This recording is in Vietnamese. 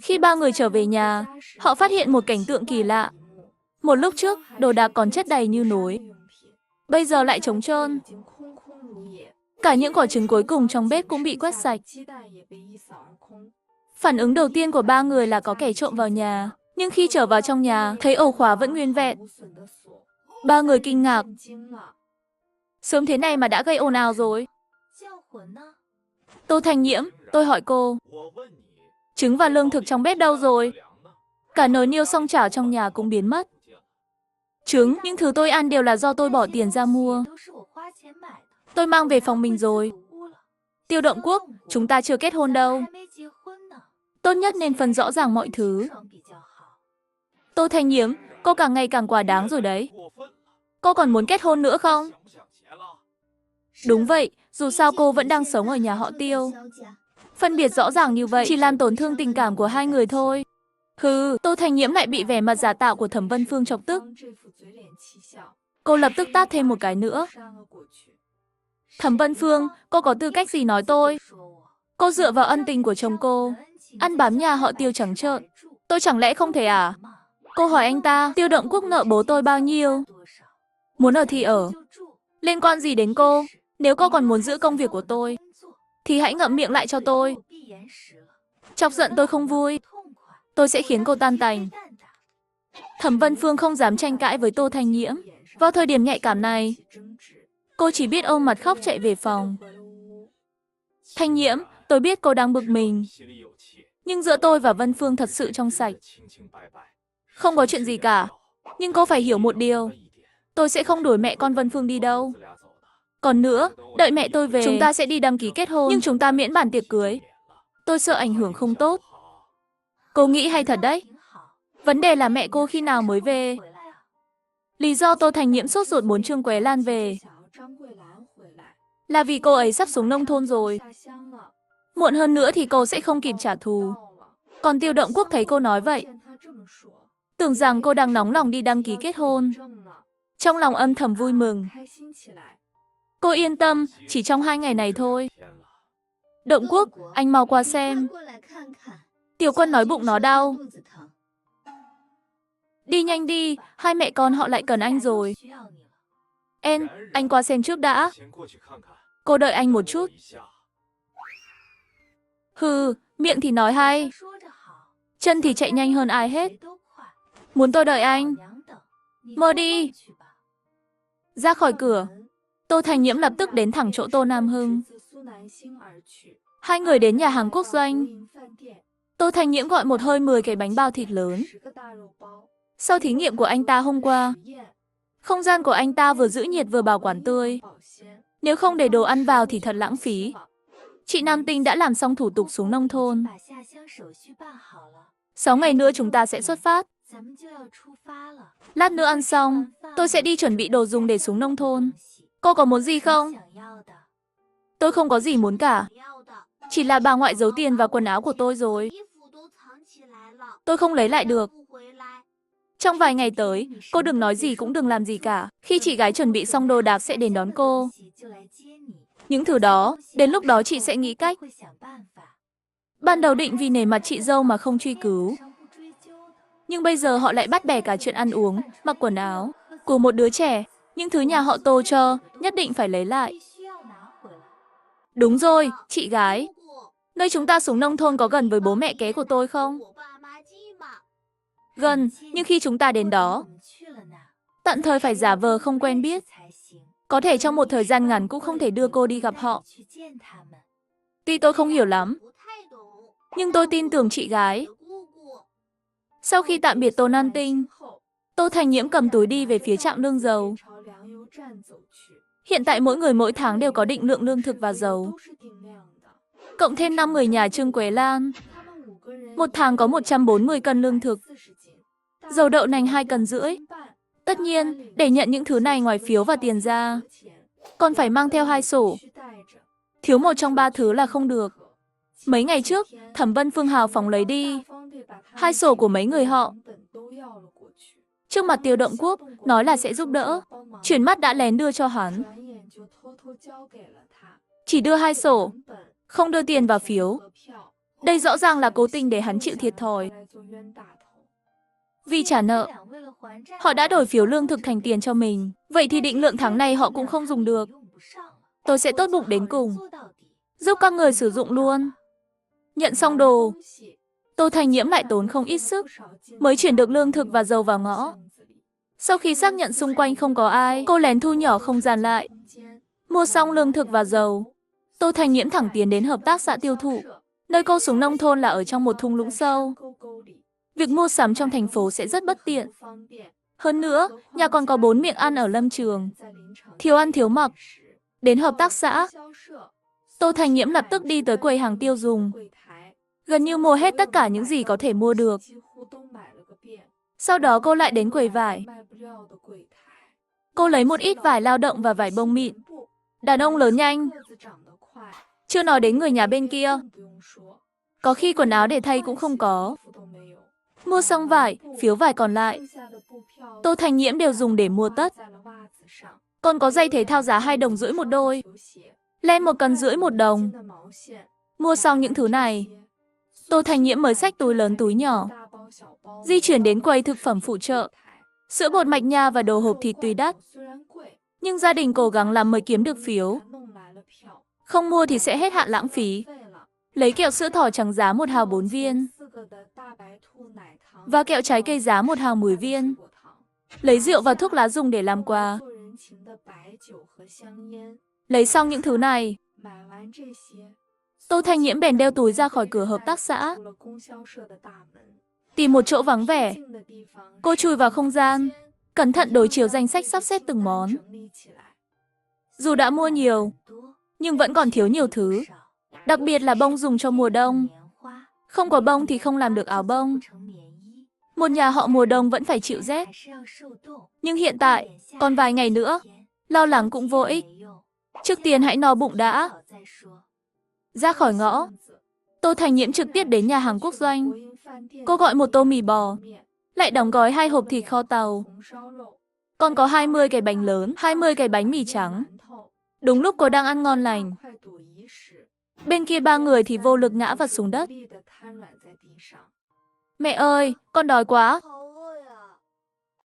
Khi ba người trở về nhà, họ phát hiện một cảnh tượng kỳ lạ. Một lúc trước, đồ đạc còn chất đầy như núi. Bây giờ lại trống trơn. Cả những quả trứng cuối cùng trong bếp cũng bị quét sạch. Phản ứng đầu tiên của ba người là có kẻ trộm vào nhà. Nhưng khi trở vào trong nhà, thấy ổ khóa vẫn nguyên vẹn. Ba người kinh ngạc. Sớm thế này mà đã gây ồn ào rồi. Tô Thành Nhiễm, tôi hỏi cô. Trứng và lương thực trong bếp đâu rồi? Cả nồi niêu xoong chảo trong nhà cũng biến mất. Trứng, những thứ tôi ăn đều là do tôi bỏ tiền ra mua. Tôi mang về phòng mình rồi. Tiêu Động Quốc, chúng ta chưa kết hôn đâu. Tốt nhất nên phân rõ ràng mọi thứ. Tô Thành Nhiễm, cô càng ngày càng quá đáng rồi đấy. Cô còn muốn kết hôn nữa không? Đúng vậy, dù sao cô vẫn đang sống ở nhà họ Tiêu. Phân biệt rõ ràng như vậy chỉ làm tổn thương tình cảm của hai người thôi. Hừ, Tô Thành Nhiễm lại bị vẻ mặt giả tạo của Thẩm Vân Phương chọc tức. Cô lập tức tát thêm một cái nữa. Thẩm Vân Phương, cô có tư cách gì nói tôi? Cô dựa vào ân tình của chồng cô, ăn bám nhà họ Tiêu trắng trợn. Tôi chẳng lẽ không thể à? Cô hỏi anh ta, Tiêu Động Quốc nợ bố tôi bao nhiêu? Muốn ở thì ở. Liên quan gì đến cô? Nếu cô còn muốn giữ công việc của tôi, thì hãy ngậm miệng lại cho tôi. Chọc giận tôi không vui, tôi sẽ khiến cô tan tành. Thẩm Vân Phương không dám tranh cãi với Tô Thành Nhiễm. Vào thời điểm nhạy cảm này, cô chỉ biết ôm mặt khóc chạy về phòng. Thành Nhiễm, tôi biết cô đang bực mình. Nhưng giữa tôi và Vân Phương thật sự trong sạch. Không có chuyện gì cả. Nhưng cô phải hiểu một điều. Tôi sẽ không đuổi mẹ con Vân Phương đi đâu. Còn nữa, đợi mẹ tôi về, chúng ta sẽ đi đăng ký kết hôn. Nhưng chúng ta miễn bàn tiệc cưới. Tôi sợ ảnh hưởng không tốt. Cô nghĩ hay thật đấy. Vấn đề là mẹ cô khi nào mới về. Lý do Tô Thành Nhiễm sốt ruột muốn Trương Quế Lan về là vì cô ấy sắp xuống nông thôn rồi. Muộn hơn nữa thì cô sẽ không kịp trả thù. Còn Tiêu Động Quốc thấy cô nói vậy, tưởng rằng cô đang nóng lòng đi đăng ký kết hôn. Trong lòng âm thầm vui mừng. Cô yên tâm, chỉ trong 2 ngày này thôi. Động Quốc, anh mau qua xem. Tiểu Quân nói bụng nó đau. Đi nhanh đi, hai mẹ con họ lại cần anh rồi. Anh qua xem trước đã. Cô đợi anh một chút. Hừ, miệng thì nói hay. Chân thì chạy nhanh hơn ai hết. Muốn tôi đợi anh? Mơ đi. Ra khỏi cửa, Tô Thành Nhiễm lập tức đến thẳng chỗ Tô Nam Hưng. Hai người đến nhà hàng quốc doanh. Tô Thành Nhiễm gọi một hơi 10 cái bánh bao thịt lớn. Sau thí nghiệm của anh ta hôm qua, không gian của anh ta vừa giữ nhiệt vừa bảo quản tươi. Nếu không để đồ ăn vào thì thật lãng phí. Chị Nam Tinh đã làm xong thủ tục xuống nông thôn. 6 ngày nữa chúng ta sẽ xuất phát. Lát nữa ăn xong, tôi sẽ đi chuẩn bị đồ dùng để xuống nông thôn. Cô có muốn gì không? Tôi không có gì muốn cả. Chỉ là bà ngoại giấu tiền và quần áo của tôi rồi. Tôi không lấy lại được. Trong vài ngày tới, cô đừng nói gì cũng đừng làm gì cả. Khi chị gái chuẩn bị xong đồ đạc sẽ đến đón cô. Những thứ đó, đến lúc đó chị sẽ nghĩ cách. Ban đầu định vì nể mặt chị dâu mà không truy cứu. Nhưng bây giờ họ lại bắt bẻ cả chuyện ăn uống, mặc quần áo của một đứa trẻ. Những thứ nhà họ Tô cho, nhất định phải lấy lại. Đúng rồi, chị gái. Nơi chúng ta xuống nông thôn có gần với bố mẹ kế của tôi không? Gần, nhưng khi chúng ta đến đó, tạm thời phải giả vờ không quen biết. Có thể trong một thời gian ngắn cũng không thể đưa cô đi gặp họ. Tuy tôi không hiểu lắm, nhưng tôi tin tưởng chị gái. Sau khi tạm biệt Tô Nam Tinh, Tô Thành Nhiễm cầm túi đi về phía trạm nương dầu. Hiện tại mỗi người mỗi tháng đều có định lượng lương thực và dầu. Cộng thêm 5 người nhà Trương Quế Lan. Một tháng có 140 cân lương thực. Dầu đậu nành 2,5 cân. Tất nhiên, để nhận những thứ này ngoài phiếu và tiền ra, còn phải mang theo 2 sổ. Thiếu một trong 3 thứ là không được. Mấy ngày trước, Thẩm Vân Phương hào phóng lấy đi 2 sổ của mấy người họ. Trước mặt Tiêu Động Quốc, nói là sẽ giúp đỡ. Chuyển mắt đã lén đưa cho hắn. Chỉ đưa 2 sổ, không đưa tiền vào phiếu. Đây rõ ràng là cố tình để hắn chịu thiệt thòi. Vì trả nợ, họ đã đổi phiếu lương thực thành tiền cho mình. Vậy thì định lượng tháng này họ cũng không dùng được. Tôi sẽ tốt bụng đến cùng, giúp các người sử dụng luôn. Nhận xong đồ, Tô Thành Nhiễm lại tốn không ít sức, mới chuyển được lương thực và dầu vào ngõ. Sau khi xác nhận xung quanh không có ai, cô lén thu nhỏ không gian lại. Mua xong lương thực và dầu, Tô Thành Nhiễm thẳng tiến đến hợp tác xã tiêu thụ. Nơi cô xuống nông thôn là ở trong một thung lũng sâu. Việc mua sắm trong thành phố sẽ rất bất tiện. Hơn nữa, nhà còn có 4 miệng ăn ở lâm trường. Thiếu ăn thiếu mặc. Đến hợp tác xã, Tô Thành Nhiễm lập tức đi tới quầy hàng tiêu dùng. Gần như mua hết tất cả những gì có thể mua được. Sau đó cô lại đến quầy vải. Cô lấy một ít vải lao động và vải bông mịn. Đàn ông lớn nhanh. Chưa nói đến người nhà bên kia. Có khi quần áo để thay cũng không có. Mua xong vải, phiếu vải còn lại, Tô Thành Nhiễm đều dùng để mua tất. Còn có giày thể thao giá 2,5 đồng một đôi. Len 1,5 cân 1 đồng. Mua xong những thứ này, Tô Thành Nhiễm mới xách túi lớn túi nhỏ, di chuyển đến quầy thực phẩm phụ trợ. Sữa bột mạch nha và đồ hộp thịt tuy đắt, nhưng gia đình cố gắng lắm mới kiếm được phiếu. Không mua thì sẽ hết hạn lãng phí. Lấy kẹo sữa thỏ trắng giá 1 hào 4 viên. Và kẹo trái cây giá 1 hào 10 viên. Lấy rượu và thuốc lá dùng để làm quà. Lấy xong những thứ này, Tô Thành Nhiễm bèn đeo túi ra khỏi cửa hợp tác xã. Tìm một chỗ vắng vẻ, cô chui vào không gian, cẩn thận đối chiếu danh sách sắp xếp từng món. Dù đã mua nhiều, nhưng vẫn còn thiếu nhiều thứ. Đặc biệt là bông dùng cho mùa đông. Không có bông thì không làm được áo bông. Một nhà họ mùa đông vẫn phải chịu rét. Nhưng hiện tại, còn vài ngày nữa, lo lắng cũng vô ích. Trước tiên hãy no bụng đã. Ra khỏi ngõ, Tô Thành Nhiễm trực tiếp đến nhà hàng quốc doanh. Cô gọi một tô mì bò, lại đóng gói 2 hộp thịt kho tàu. Còn có 20 cái bánh lớn, 20 cái bánh mì trắng. Đúng lúc cô đang ăn ngon lành, bên kia 3 người thì vô lực ngã vật xuống đất. Mẹ ơi, con đói quá.